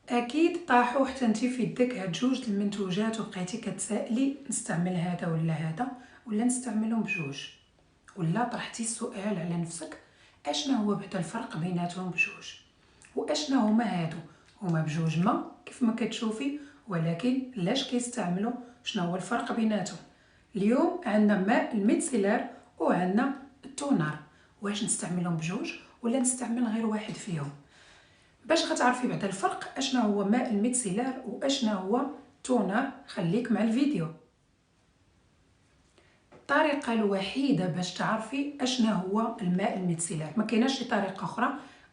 اكيد طاحوا حتى انت في يدك هاد جوج المنتوجات وبقيتي كتسائلي نستعمل هذا ولا هذا ولا نستعملهم بجوج، ولا طرحتي السؤال على نفسك اشنا هو بعدا الفرق بيناتهم بجوج، واشنا هما هما بجوج ما كيف ما كتشوفي، ولكن لاش كيستعملوا، شنو هو الفرق بيناتهم. اليوم عندنا ماء الميتسيلار وعندنا التونر، واش نستعملهم بجوج ولا نستعمل غير واحد فيهم. باش غتعرفي بعدا الفرق اشنا هو ماء الميتسيلار واشنا هو تونر، خليك مع الفيديو. الطريقه الوحيده باش تعرفي اشنا هو الماء الميتسيلار، ما كايناش شي طريقه اخرى.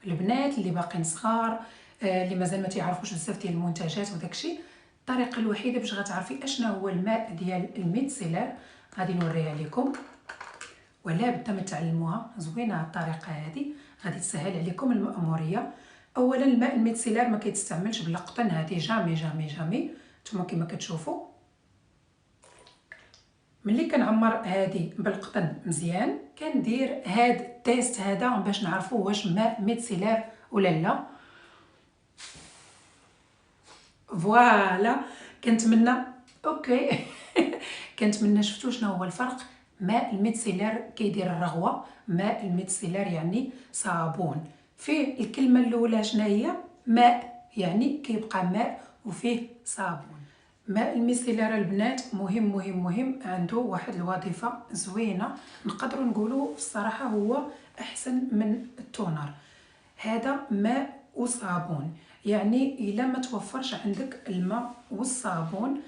البنات اللي باقيين صغار اللي مازال ما تعرفوش بزاف ديال المنتجات وداكشي، الطريقه الوحيده باش غتعرفي اشنا هو الماء ديال الميتسيلار غادي نوريها لكم، ولا بدا ما تعلموها زوينه الطريقه هذه، غادي تسهل عليكم المأموريه. اولا الماء الميتسيلار ما كيتستعملش بالقطن، هذه جامي جامي جامي. نتوما كما كتشوفوا ملي كنعمر هذه بالقطن مزيان كندير هاد التيست هذا باش نعرفوا واش ماء ميتسيلار ولا لا. فوالا كنتمنى اوكي كنتمنى شفتوا شنو هو الفرق. ماء الميتسيلار كيدير الرغوه، ماء الميتسيلار يعني صابون. فيه الكلمه الاولى شنو هي؟ ماء، يعني كيبقى ماء وفيه صابون. ماء الميتسيلار البنات مهم مهم مهم، عنده واحد الوظيفه زوينه، نقدروا نقولوا الصراحه هو احسن من التونر. هذا ماء وصابون، يعني الا ما توفرش عندك الماء والصابون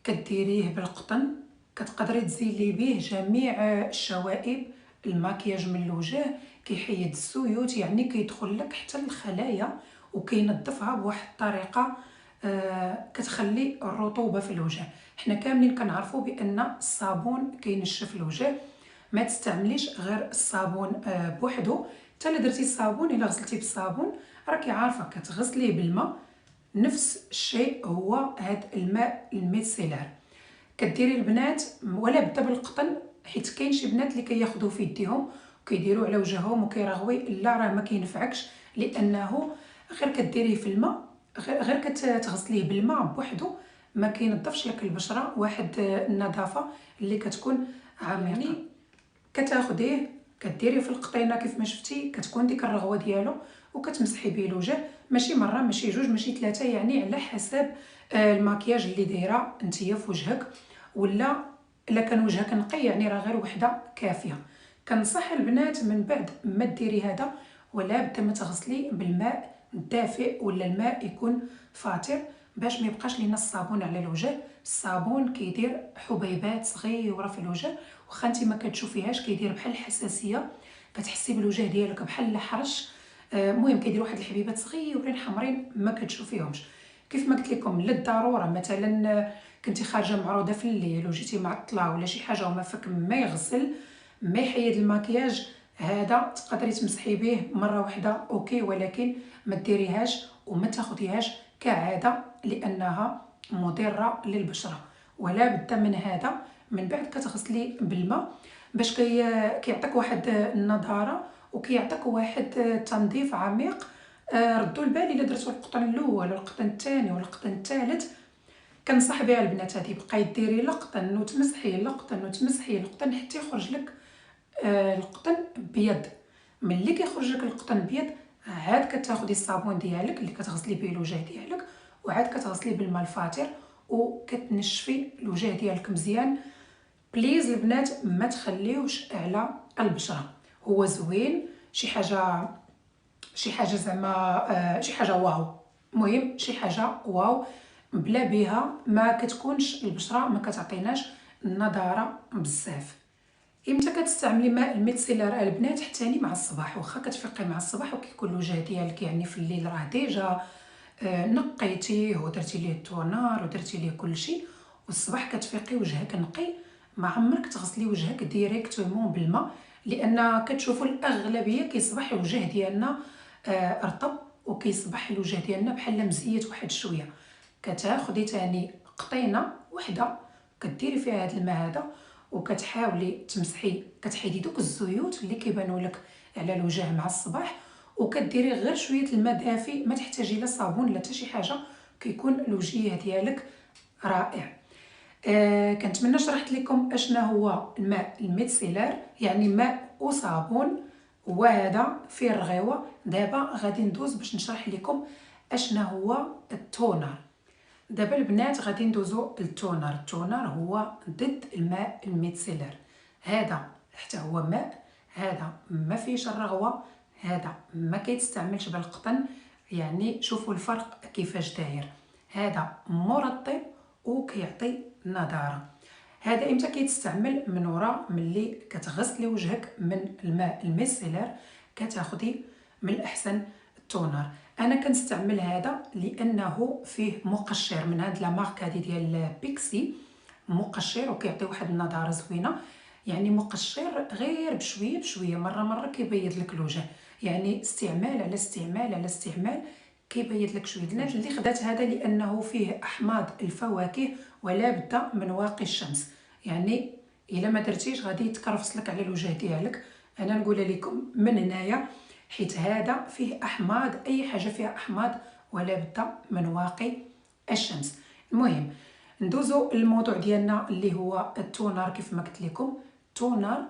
كديريه بالقطن، كتقدري تزيلي به جميع الشوائب، الماكياج من الوجه، كيحيد الزيوت، يعني كيدخل لك حتى الخلايا وكينظفها بواحد الطريقه كتخلي الرطوبه في الوجه. حنا كاملين كنعرفوا بان الصابون كينشف الوجه، ما تستعمليش غير الصابون بوحدو. حتى الا درتي الصابون، الا غسلتي بالصابون راكي عارفه كتغسليه بالماء، نفس الشيء هو هذا الماء الميتسيلار. كديري البنات ولا بدا بالقطن، حيت كاين شي بنات اللي كياخذوا في يديهم وكيديروا على وجههم وكيرغوي، لا راه ما كينفعكش، لانه غير كديريه في الماء، غير كتغسليه بالماء بوحدو ما كينظفش لك البشره واحد النظافه اللي كتكون عميقه. يعني كتاخديه كديريه في القطينه كيف ما شفتي، كتكون ديك الرغوه ديالو وكتمسحي به الوجه، ماشي مره ماشي جوج ماشي ثلاثه، يعني على حسب الماكياج اللي دايره نتيا في وجهك، ولا الا كان وجهك نقي يعني راه غير وحده كافيه. كنصح البنات من بعد ما ديري هذا ولا بدا ما تغسلي بالماء الدافئ ولا الماء يكون فاتر، باش ما يبقاش لينا الصابون على الوجه. الصابون كيدير حبيبات صغيره في الوجه، واخا انت ما كتشوفيهاش كيدير بحال الحساسيه، كتحسي بالوجه ديالك بحال الحرش. المهم كيدير واحد الحبيبات صغيورين حمرين ما كتشوفيهمش. كيف ما قلت لكم للضروره مثلا كنتي خارجه معروضه في الليل وجيتي معطله ولا شي حاجه وما فك ما يغسل ما يحيد المكياج، هذا تقدري تمسحي به مره واحده اوكي، ولكن ما ديريهاش وما تاخديهاش كعاده لانها مضره للبشره. ولا بد من هذا، من بعد كتغسلي بالماء باش كيعطيك واحد النضاره وكيعطيك واحد تنظيف عميق. ردوا البال الا درتو القطن الاول والقطن الثاني والقطن الثالث، كنصح بها البنات هذه بقاي ديري القطن وتمسحي القطن وتمسحي القطن حتى يخرج لك القطن بيض. ملي كيخرج لك القطن بيض عاد كتاخدي الصابون ديالك اللي كتغسلي به الوجه ديالك وعاد كتغسليه بالماء الفاتر وكتنشفي الوجه ديالك مزيان. بليز البنات ما تخليوش على البشره، هو زوين شي حاجه زعما شي حاجه واو، مهم شي حاجه واو، بلا بها ما كتكونش البشره ما كتعطيناش النضاره بزاف. امتى كتستعملي ماء الميتسيلار البنات؟ حتى مع الصباح، واخا كتفيقي مع الصباح وكيكون الوجه ديالك يعني في الليل راه ديجا نقيتيه ودرتي ليه التونار ودرتي ليه كلشي، والصباح كتفيقي وجهك نقي، ما عمرك تغسلي وجهك ديريكتومون بالماء، لان كتشوفوا الاغلبيه كيصبح الوجه ديالنا رطب وكيصبح الوجه ديالنا بحال مزيت واحد شويه. كتاخدي تاني قطينه وحده كديري فيها هذا الماء هذا وكتحاولي تمسحي، كتحيدي دوك الزيوت اللي كيبانوا لك على الوجه مع الصباح، وكديري غير شويه الماء دافي، ما تحتاجي لا صابون لا حتى شي حاجه، كيكون الوجه ديالك رائع. كنتمنى شرحت لكم اشنا هو الماء الميتسيلار، يعني ماء وصابون، وهذا فيه الرغيوه. دابا غادي ندوز باش نشرح لكم اشنا هو التونر. دابا البنات غادي ندوزو للتونر. التونر هو ضد الماء الميتسيلار. هذا حتى هو ماء، هذا ما فيهش الرغوه، هذا ما كيتستعملش بالقطن. يعني شوفوا الفرق كيفاش داير. هذا مرطب وكيعطي نضاره. هذا امتى كيتستعمل؟ من وراء ملي كتغسلي وجهك من الماء الميسيلار كتاخدي من الاحسن التونر. انا كنستعمل هذا لانه فيه مقشر من هاد لا مارك هذه ديال بيكسي، مقشر وكيعطي واحد النضاره زوينه. يعني مقشر غير بشويه بشويه، مره مره كيبيض لك الوجه، يعني استعمال على استعمال على استعمال كيبيض لك شويه. البنات اللي خدات هذا لانه فيه احماض الفواكه ولا بد من واقي الشمس، يعني الا ما درتيش غادي يتكرفس لك على الوجه ديالك. انا نقول لكم من هنايا حيت هذا فيه احماض، اي حاجه فيها احماض ولا بد من واقي الشمس. المهم ندوزو الموضوع ديالنا اللي هو التونر. كيف ما قلت لكم تونر،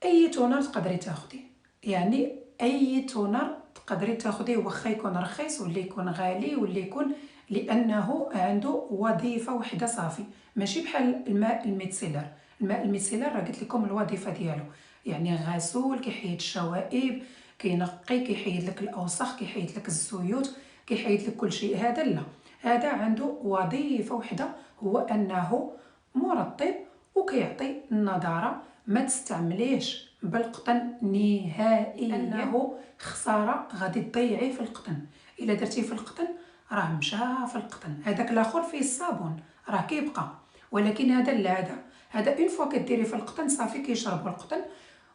اي تونر تقدري تاخديه، يعني اي تونر تقدري تاخديه، واخا يكون رخيص ولا يكون غالي ولا يكون، لانه عنده وظيفه وحده صافي، ماشي بحال الماء الميتسيلار. الماء الميتسيلار راه قلت لكم الوظيفه ديالو، يعني غسول، كيحيد الشوائب، كينقي، كيحيد لك الاوساخ، كيحيد لك الزيوت، كيحيد لك كل شيء. هذا لا، هذا عنده وظيفه وحده، هو انه مرطب وكيعطي النضاره. ما تستعمليهش بالقطن نهائيا، انه خساره غادي تضيعيه في القطن. الا درتيه في القطن راه مشى في القطن. هذاك الاخر فيه الصابون راه كيبقى، ولكن هذا لا، هذا اون فوا كديري في القطن صافي كيشربوا القطن،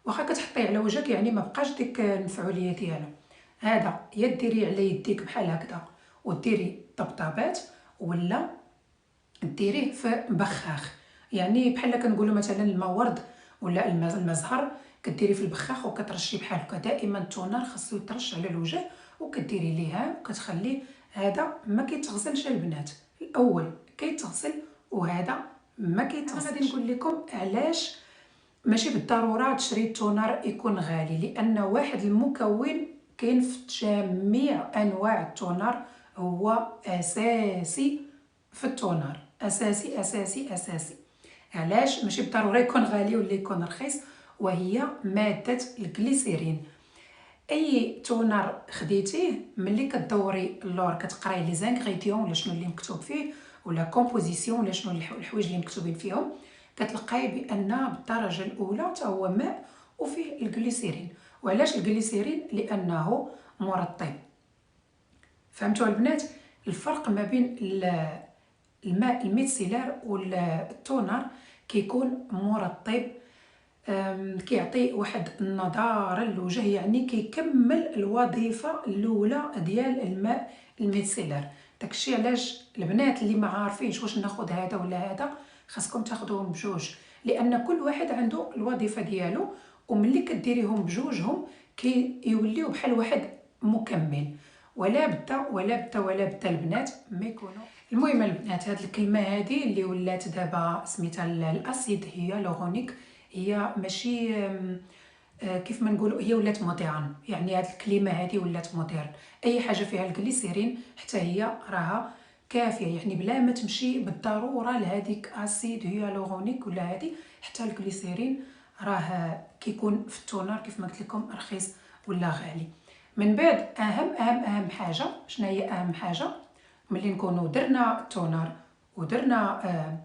واخا كتحطيه على وجهك يعني ما بقاش ديك المفعوليه ديالو. هذا يا ديري على يديك بحال هكذا وديري طبطبات، ولا ديريه في بخاخ، يعني بحال كنقولوا مثلا الماء ورد ولا الماء زهر، كديري في البخاخ وكترشي بحال هكا. دائما التونر خاصو يترش على الوجه وكديري ليها وكتخليه. هذا ما كيتغسلش البنات، الاول كيتغسل وهذا ما كيتغسلش. غادي نقول لكم علاش ماشي بالضروره تشري التونر يكون غالي، لان واحد المكون كاين في جميع انواع التونر، هو اساسي في التونر، اساسي اساسي اساسي. علاش ماشي بالضروره يكون غالي ولا يكون رخيص؟ وهي ماده الجليسيرين. اي تونر خديتيه ملي كدوري اللور كتقراي لي زانغريديون ولا شنو اللي مكتوب فيه، ولا كومبوزيسيون ولا شنو الحوايج اللي مكتوبين فيهم، كتلقاي بان بالدرجه الاولى حتى هو ماء وفيه الجليسيرين. وعلاش الجليسيرين؟ لانه مرطب. فهمتوا البنات الفرق ما بين الماء الميتسيلار والتونر؟ كيكون مرطب، كيعطي واحد النضاره للوجه، يعني كيكمل الوظيفه الاولى ديال الماء الميتسيلار. داكشي علاش البنات اللي ما عارفينش واش ناخذ هذا ولا هذا، خاصكم تاخذوهم بجوج، لان كل واحد عنده الوظيفه ديالو، وملي كديريهم بجوجهم كيوليو بحال واحد مكمل. ولا بدا ولا بدا ولا بدا البنات ما يكونوا. المهم البنات هاد الكلمه هذه اللي ولات دابا سميتها الاسيد هيالورونيك، هي ماشي كيف ما نقولوا، هي ولات موديرن، يعني هاد الكلمه هذه ولات موديرن. اي حاجه فيها الجليسيرين حتى هي راها كافيه، يعني بلا ما تمشي بالضروره لهذيك اسيد هيالورونيك ولا هذه، حتى الجليسيرين راه كيكون في التونر كيف ما قلت لكم رخيص ولا غالي. من بعد اهم حاجه، شنو هي اهم حاجه؟ ملي نكونوا درنا التونر ودرنا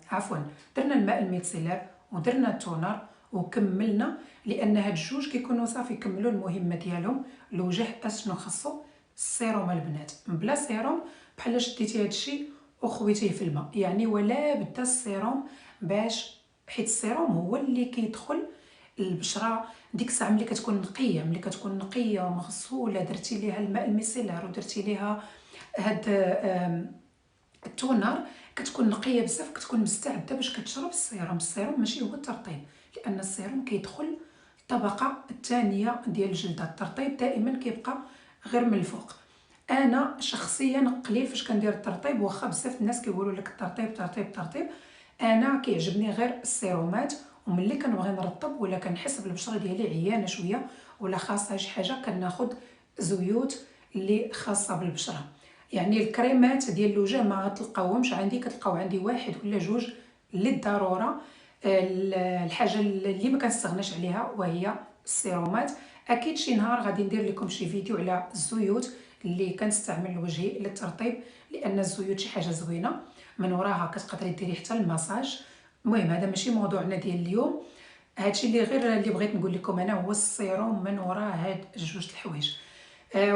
درنا الماء الميتسيلار ودرنا التونر وكملنا، لان هاد الجوج كيكونوا صافي كملوا المهمه ديالهم. الوجه اشنو خاصو؟ السيروم البنات. بلا سيروم بحال شديتي هاد الشيء وخويتيه في الماء، يعني ولا بدا السيروم باش، حيت السيروم هو اللي كيدخل البشره ديك الساعه ملي كتكون نقيه، ملي كتكون نقيه ومغسوله، درتي ليها الماء الميسيلار ودرتي ليها هاد التونر، كتكون نقيه بزاف، كتكون مستعده باش كتشرب السيروم. السيروم ماشي هو الترطيب، لان السيروم كيدخل الطبقه الثانيه ديال الجلده. الترطيب دائما كيبقى غير من الفوق. انا شخصيا قليل فاش كندير الترطيب، واخا بزاف الناس كيقولوا لك الترطيب ترطيب ترطيب، انا كيعجبني غير السيرومات. وملي كنبغي نرطب ولا كنحس بالبشره ديالي عيانه شويه ولا خاصها شي حاجه، كناخذ زيوت اللي خاصه بالبشره. يعني الكريمات ديال اللوجه ما غتلقاوهمش عندي، كتلقاو عندي واحد ولا جوج للضروره. الحاجه اللي ما كنستغناش عليها وهي السيرومات. اكيد شي نهار غادي ندير لكم شي فيديو على الزيوت اللي كنستعمل لوجهي للترطيب، لان الزيوت شي حاجه زوينه، من وراها كتقدري ديري حتى المساج. المهم هذا ماشي موضوعنا ديال اليوم. هادشي اللي غير اللي بغيت نقول لكم انا هو السيروم من وراء هاد جوج الحوايج.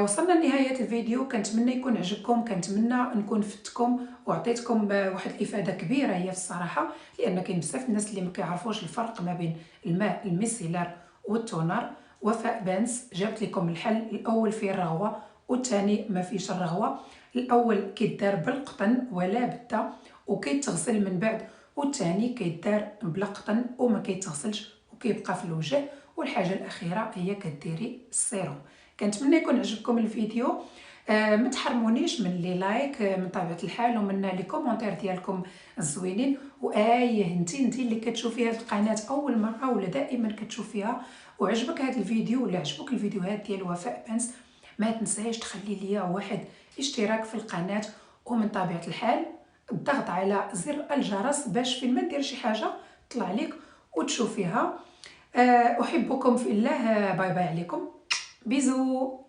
وصلنا لنهايه الفيديو، كنتمنى يكون عجبكم، كنتمنى نكون فدتكم وعطيتكم واحد الافاده كبيره هي في الصراحه، لان كاين بزاف الناس اللي ما كيعرفوش الفرق ما بين الماء الميسيلار والتونر. وفاء بانس جابت لكم الحل. الاول فيه الرغوه والثاني ما فيش الرغوه. الاول كيدار بالقطن ولا بدا وكيتغسل من بعد، والثاني كيدار بلا قطن وما كيتغسلش وكيبقى في الوجه. والحاجه الاخيره هي كديري السيروم. كنتمنى يكون عجبكم الفيديو. ما تحرمونيش من لي لايك من طبيعه الحال، ومن لي كومونتير ديالكم الزوينين. انتي اللي كتشوفي هذه القناه اول مره ولا دائما كتشوفيها وعجبك هذا الفيديو ولا عجبوك الفيديوهات ديال وفاء بانس، ما تنسايش تخلي ليا واحد اشتراك في القناه، ومن طبيعه الحال الضغط على زر الجرس باش فين ما ندير شي حاجه تطلع لك وتشوفيها. احبكم في الله. باي باي عليكم. بيزو.